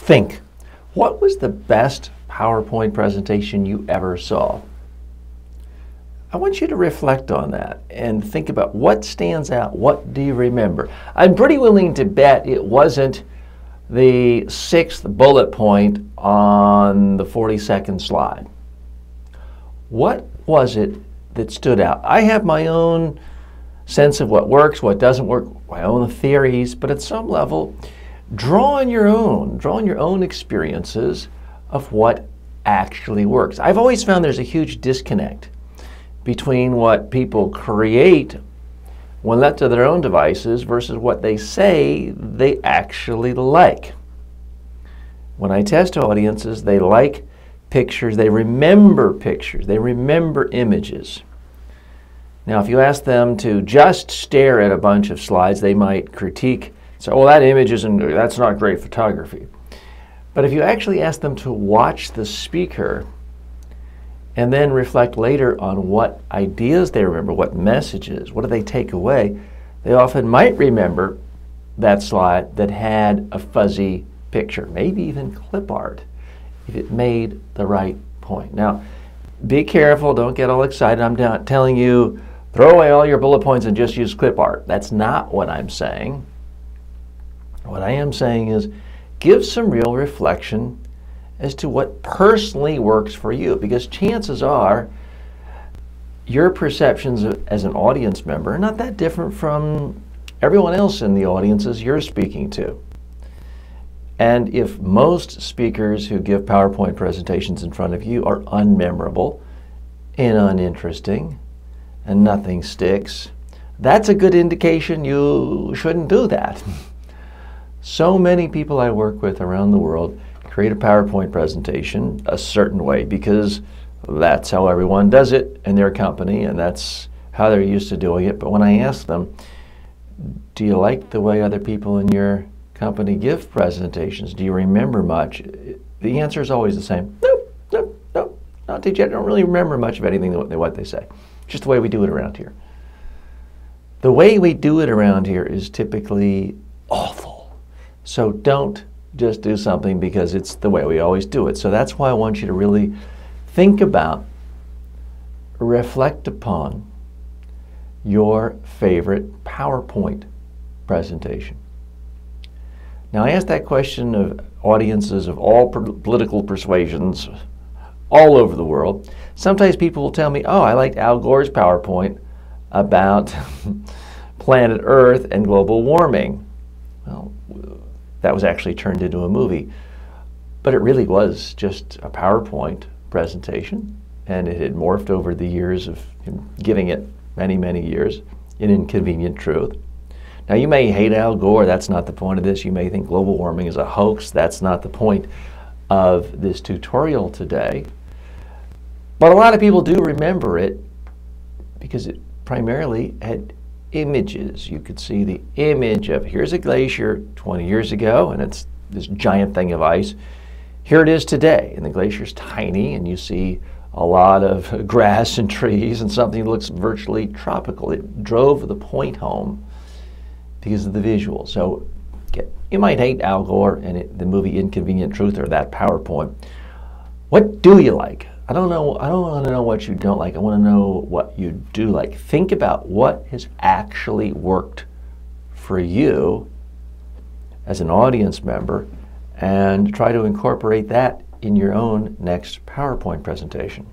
Think, what was the best PowerPoint presentation you ever saw? I want you to reflect on that and think about what stands out. What do you remember? I'm pretty willing to bet it wasn't the sixth bullet point on the 42nd slide. What was it that stood out? I have my own sense of what works, what doesn't work, my own theories, but at some level, draw on your own experiences of what actually works. I've always found there's a huge disconnect between what people create when left to their own devices versus what they say they actually like. When I test audiences, they like pictures, they remember images. Now, if you ask them to just stare at a bunch of slides, they might critique, say, oh, that image that's not great photography. But if you actually ask them to watch the speaker and then reflect later on what ideas they remember, what messages, what do they take away, they often might remember that slide that had a fuzzy picture, maybe even clip art, if it made the right point. Now, be careful, don't get all excited. I'm not telling you, throw away all your bullet points and just use clip art. That's not what I'm saying. What I am saying is give some real reflection as to what personally works for you, because chances are your perceptions as an audience member are not that different from everyone else in the audiences you're speaking to. And if most speakers who give PowerPoint presentations in front of you are unmemorable and uninteresting and nothing sticks, that's a good indication you shouldn't do that. So many people I work with around the world create a PowerPoint presentation a certain way because that's how everyone does it in their company and that's how they're used to doing it. But when I ask them, do you like the way other people in your company give presentations? Do you remember much? The answer is always the same. Nope, nope, nope. Not teach you. I don't really remember much of anything what they say. Just the way we do it around here. The way we do it around here is typically awful. So don't just do something because it's the way we always do it. So that's why I want you to really think about, reflect upon your favorite PowerPoint presentation. Now, I asked that question of audiences of all political persuasions all over the world. Sometimes people will tell me, oh, I liked Al Gore's PowerPoint about planet Earth and global warming. Well, that was actually turned into a movie. But it really was just a PowerPoint presentation, and it had morphed over the years of giving it many, many years in Inconvenient Truth. Now, you may hate Al Gore. That's not the point of this. You may think global warming is a hoax. That's not the point of this tutorial today. But a lot of people do remember it because it primarily had images. You could see the image of, here's a glacier 20 years ago, and it's this giant thing of ice. Here it is today, and the glacier's tiny, and you see a lot of grass and trees and something that looks virtually tropical. It drove the point home because of the visual. So you might hate Al Gore and the movie Inconvenient Truth or that PowerPoint. What do you like? I don't want to know what you don't like. I want to know what you do like. Think about what has actually worked for you as an audience member and try to incorporate that in your own next PowerPoint presentation.